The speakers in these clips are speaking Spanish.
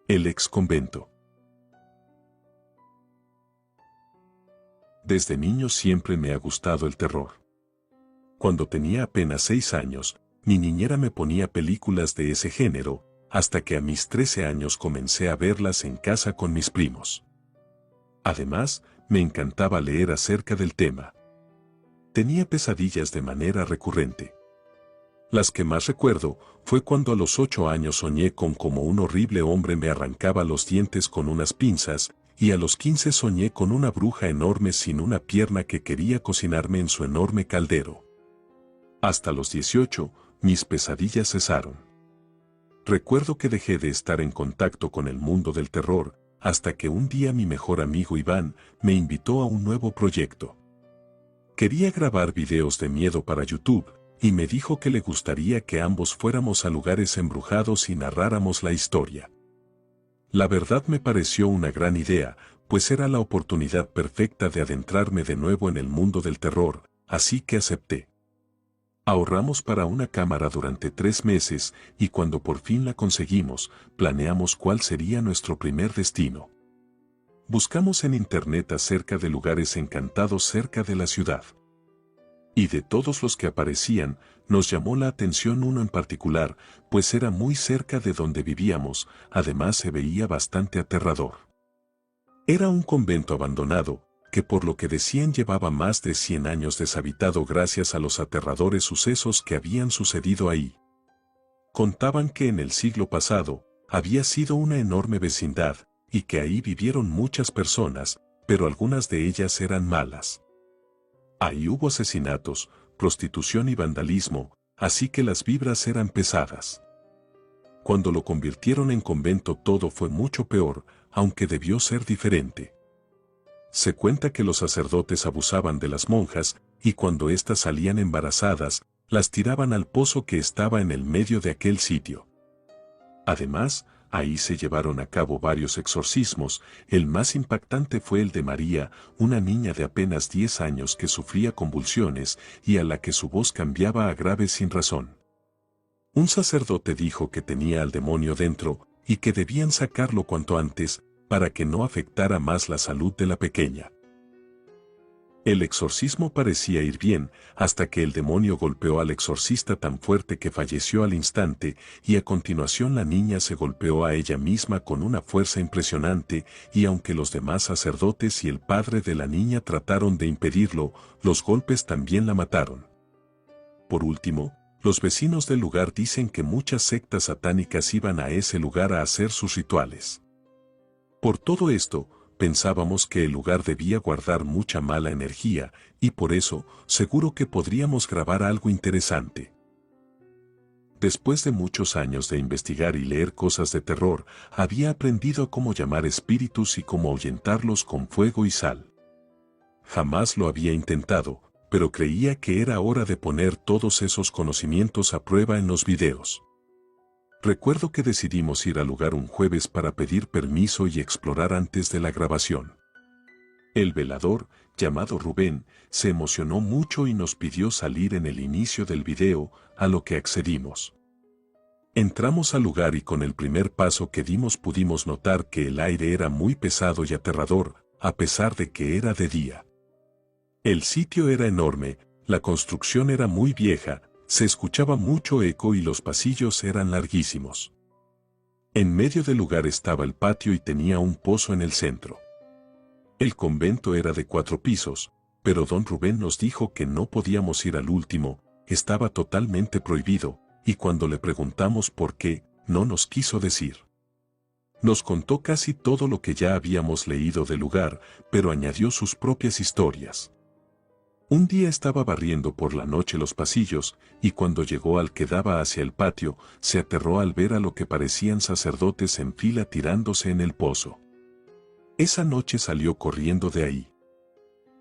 El ex convento. Desde niño siempre me ha gustado el terror. Cuando tenía apenas 6 años, mi niñera me ponía películas de ese género, hasta que a mis 13 años comencé a verlas en casa con mis primos. Además, me encantaba leer acerca del tema. Tenía pesadillas de manera recurrente. Las que más recuerdo fue cuando a los 8 años soñé con cómo un horrible hombre me arrancaba los dientes con unas pinzas, y a los 15 soñé con una bruja enorme sin una pierna que quería cocinarme en su enorme caldero. Hasta los 18, mis pesadillas cesaron. Recuerdo que dejé de estar en contacto con el mundo del terror, hasta que un día mi mejor amigo Iván me invitó a un nuevo proyecto. Quería grabar videos de miedo para YouTube, y me dijo que le gustaría que ambos fuéramos a lugares embrujados y narráramos la historia. La verdad me pareció una gran idea, pues era la oportunidad perfecta de adentrarme de nuevo en el mundo del terror, así que acepté. Ahorramos para una cámara durante 3 meses y cuando por fin la conseguimos, planeamos cuál sería nuestro primer destino. Buscamos en internet acerca de lugares encantados cerca de la ciudad. Y de todos los que aparecían, nos llamó la atención uno en particular, pues era muy cerca de donde vivíamos, además se veía bastante aterrador. Era un convento abandonado, que por lo que decían llevaba más de 100 años deshabitado gracias a los aterradores sucesos que habían sucedido ahí. Contaban que en el siglo pasado, había sido una enorme vecindad, y que ahí vivieron muchas personas, pero algunas de ellas eran malas. Ahí hubo asesinatos, prostitución y vandalismo, así que las vibras eran pesadas. Cuando lo convirtieron en convento todo fue mucho peor, aunque debió ser diferente. Se cuenta que los sacerdotes abusaban de las monjas, y cuando éstas salían embarazadas, las tiraban al pozo que estaba en el medio de aquel sitio. Además, ahí se llevaron a cabo varios exorcismos, el más impactante fue el de María, una niña de apenas 10 años que sufría convulsiones y a la que su voz cambiaba a grave sin razón. Un sacerdote dijo que tenía al demonio dentro y que debían sacarlo cuanto antes, para que no afectara más la salud de la pequeña. El exorcismo parecía ir bien, hasta que el demonio golpeó al exorcista tan fuerte que falleció al instante, y a continuación la niña se golpeó a ella misma con una fuerza impresionante, y aunque los demás sacerdotes y el padre de la niña trataron de impedirlo, los golpes también la mataron. Por último, los vecinos del lugar dicen que muchas sectas satánicas iban a ese lugar a hacer sus rituales. Por todo esto, pensábamos que el lugar debía guardar mucha mala energía, y por eso, seguro que podríamos grabar algo interesante. Después de muchos años de investigar y leer cosas de terror, había aprendido cómo llamar espíritus y cómo ahuyentarlos con fuego y sal. Jamás lo había intentado, pero creía que era hora de poner todos esos conocimientos a prueba en los videos. Recuerdo que decidimos ir al lugar un jueves para pedir permiso y explorar antes de la grabación. El velador, llamado Rubén, se emocionó mucho y nos pidió salir en el inicio del video, a lo que accedimos. Entramos al lugar y con el primer paso que dimos pudimos notar que el aire era muy pesado y aterrador, a pesar de que era de día. El sitio era enorme, la construcción era muy vieja, se escuchaba mucho eco y los pasillos eran larguísimos. En medio del lugar estaba el patio y tenía un pozo en el centro. El convento era de 4 pisos, pero don Rubén nos dijo que no podíamos ir al último, estaba totalmente prohibido, y cuando le preguntamos por qué, no nos quiso decir. Nos contó casi todo lo que ya habíamos leído del lugar, pero añadió sus propias historias. Un día estaba barriendo por la noche los pasillos, y cuando llegó al que daba hacia el patio, se aterró al ver a lo que parecían sacerdotes en fila tirándose en el pozo. Esa noche salió corriendo de ahí.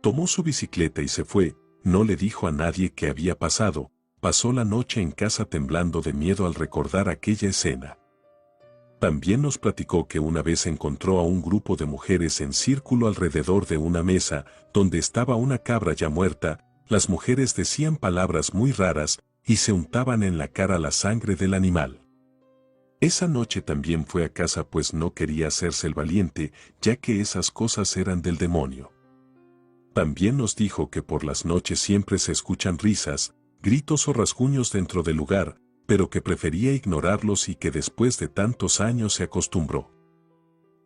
Tomó su bicicleta y se fue, no le dijo a nadie qué había pasado, pasó la noche en casa temblando de miedo al recordar aquella escena. También nos platicó que una vez encontró a un grupo de mujeres en círculo alrededor de una mesa, donde estaba una cabra ya muerta, las mujeres decían palabras muy raras, y se untaban en la cara la sangre del animal. Esa noche también fue a casa pues no quería hacerse el valiente, ya que esas cosas eran del demonio. También nos dijo que por las noches siempre se escuchan risas, gritos o rasguños dentro del lugar, pero que prefería ignorarlos y que después de tantos años se acostumbró.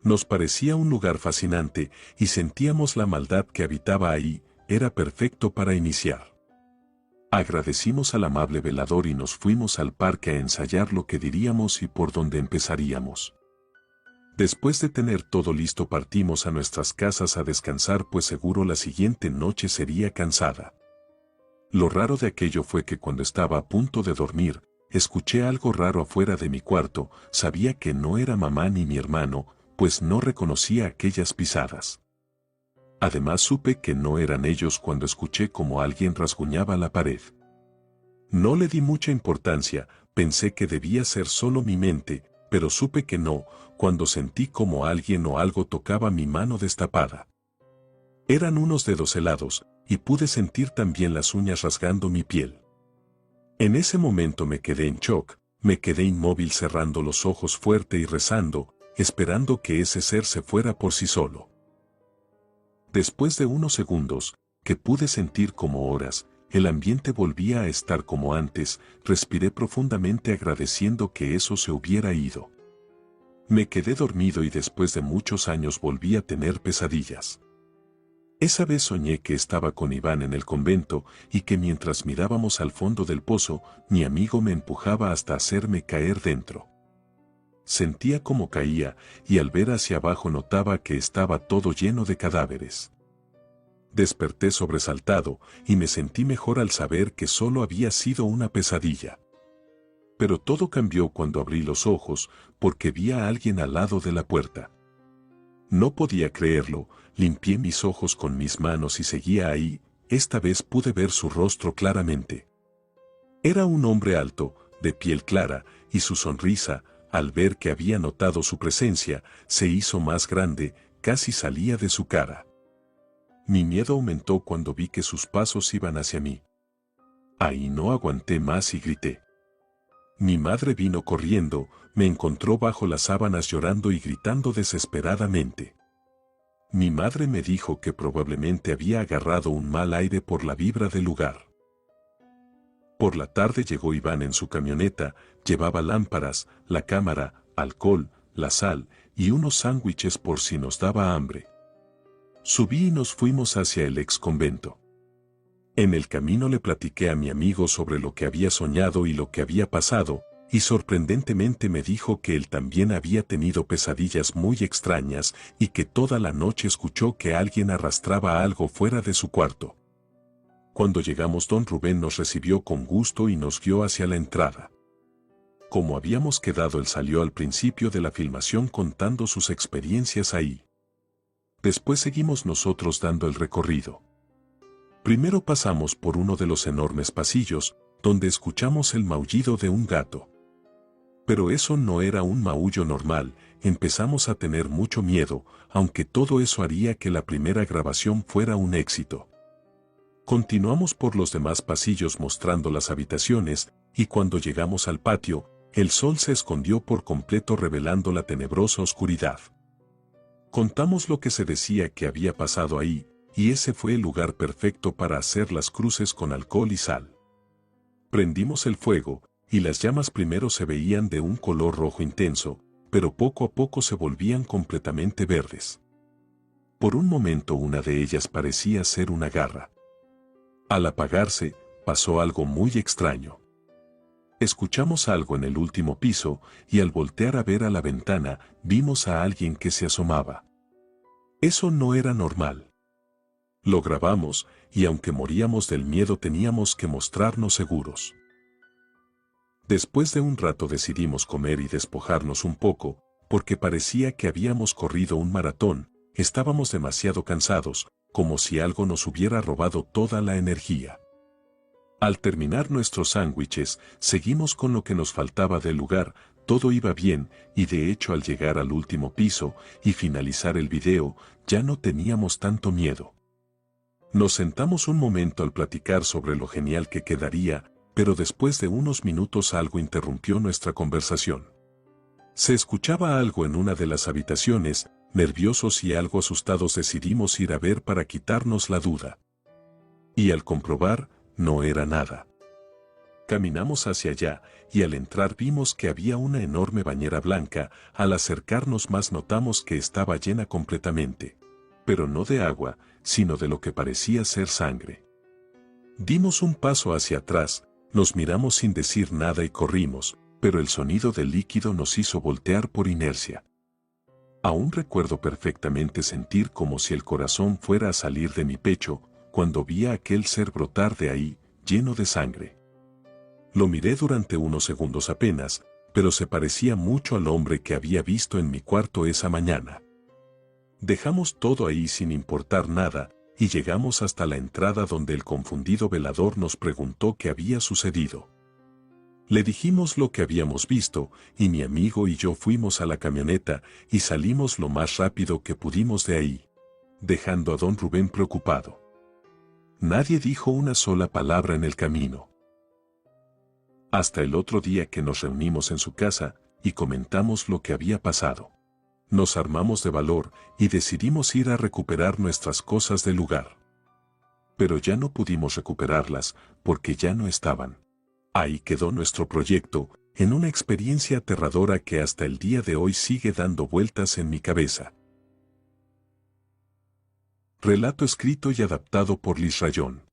Nos parecía un lugar fascinante y sentíamos la maldad que habitaba ahí, era perfecto para iniciar. Agradecimos al amable velador y nos fuimos al parque a ensayar lo que diríamos y por dónde empezaríamos. Después de tener todo listo partimos a nuestras casas a descansar pues seguro la siguiente noche sería cansada. Lo raro de aquello fue que cuando estaba a punto de dormir, escuché algo raro afuera de mi cuarto, sabía que no era mamá ni mi hermano, pues no reconocía aquellas pisadas. Además supe que no eran ellos cuando escuché como alguien rasguñaba la pared. No le di mucha importancia, pensé que debía ser solo mi mente, pero supe que no, cuando sentí como alguien o algo tocaba mi mano destapada. Eran unos dedos helados, y pude sentir también las uñas rasgando mi piel. En ese momento me quedé en shock, me quedé inmóvil cerrando los ojos fuerte y rezando, esperando que ese ser se fuera por sí solo. Después de unos segundos, que pude sentir como horas, el ambiente volvía a estar como antes, respiré profundamente agradeciendo que eso se hubiera ido. Me quedé dormido y después de muchos años volví a tener pesadillas. Esa vez soñé que estaba con Iván en el convento y que mientras mirábamos al fondo del pozo, mi amigo me empujaba hasta hacerme caer dentro. Sentía como caía y al ver hacia abajo notaba que estaba todo lleno de cadáveres. Desperté sobresaltado y me sentí mejor al saber que solo había sido una pesadilla. Pero todo cambió cuando abrí los ojos porque vi a alguien al lado de la puerta. No podía creerlo, limpié mis ojos con mis manos y seguía ahí, esta vez pude ver su rostro claramente. Era un hombre alto, de piel clara, y su sonrisa, al ver que había notado su presencia, se hizo más grande, casi salía de su cara. Mi miedo aumentó cuando vi que sus pasos iban hacia mí. Ahí no aguanté más y grité. Mi madre vino corriendo, me encontró bajo las sábanas llorando y gritando desesperadamente. Mi madre me dijo que probablemente había agarrado un mal aire por la vibra del lugar. Por la tarde llegó Iván en su camioneta, llevaba lámparas, la cámara, alcohol, la sal y unos sándwiches por si nos daba hambre. Subí y nos fuimos hacia el ex convento. En el camino le platiqué a mi amigo sobre lo que había soñado y lo que había pasado, y sorprendentemente me dijo que él también había tenido pesadillas muy extrañas y que toda la noche escuchó que alguien arrastraba algo fuera de su cuarto. Cuando llegamos don Rubén nos recibió con gusto y nos guió hacia la entrada. Como habíamos quedado él salió al principio de la filmación contando sus experiencias ahí. Después seguimos nosotros dando el recorrido. Primero pasamos por uno de los enormes pasillos, donde escuchamos el maullido de un gato. Pero eso no era un maullo normal, empezamos a tener mucho miedo, aunque todo eso haría que la primera grabación fuera un éxito. Continuamos por los demás pasillos mostrando las habitaciones, y cuando llegamos al patio, el sol se escondió por completo revelando la tenebrosa oscuridad. Contamos lo que se decía que había pasado ahí, y ese fue el lugar perfecto para hacer las cruces con alcohol y sal. Prendimos el fuego, y las llamas primero se veían de un color rojo intenso, pero poco a poco se volvían completamente verdes. Por un momento una de ellas parecía ser una garra. Al apagarse, pasó algo muy extraño. Escuchamos algo en el último piso, y al voltear a ver a la ventana, vimos a alguien que se asomaba. Eso no era normal. Lo grabamos, y aunque moríamos del miedo teníamos que mostrarnos seguros. Después de un rato decidimos comer y despojarnos un poco, porque parecía que habíamos corrido un maratón, estábamos demasiado cansados, como si algo nos hubiera robado toda la energía. Al terminar nuestros sándwiches, seguimos con lo que nos faltaba del lugar, todo iba bien, y de hecho al llegar al último piso y finalizar el video, ya no teníamos tanto miedo. Nos sentamos un momento al platicar sobre lo genial que quedaría, pero después de unos minutos algo interrumpió nuestra conversación. Se escuchaba algo en una de las habitaciones. Nerviosos y algo asustados decidimos ir a ver para quitarnos la duda. Y al comprobar, no era nada. Caminamos hacia allá, y al entrar vimos que había una enorme bañera blanca. Al acercarnos más notamos que estaba llena completamente. Pero no de agua, sino de lo que parecía ser sangre. Dimos un paso hacia atrás, nos miramos sin decir nada y corrimos, pero el sonido del líquido nos hizo voltear por inercia. Aún recuerdo perfectamente sentir como si el corazón fuera a salir de mi pecho, cuando vi a aquel ser brotar de ahí, lleno de sangre. Lo miré durante unos segundos apenas, pero se parecía mucho al hombre que había visto en mi cuarto esa mañana. Dejamos todo ahí sin importar nada, y llegamos hasta la entrada donde el confundido velador nos preguntó qué había sucedido. Le dijimos lo que habíamos visto, y mi amigo y yo fuimos a la camioneta y salimos lo más rápido que pudimos de ahí, dejando a don Rubén preocupado. Nadie dijo una sola palabra en el camino. Hasta el otro día que nos reunimos en su casa y comentamos lo que había pasado. Nos armamos de valor y decidimos ir a recuperar nuestras cosas del lugar. Pero ya no pudimos recuperarlas porque ya no estaban. Ahí quedó nuestro proyecto, en una experiencia aterradora que hasta el día de hoy sigue dando vueltas en mi cabeza. Relato escrito y adaptado por Liz Rayón.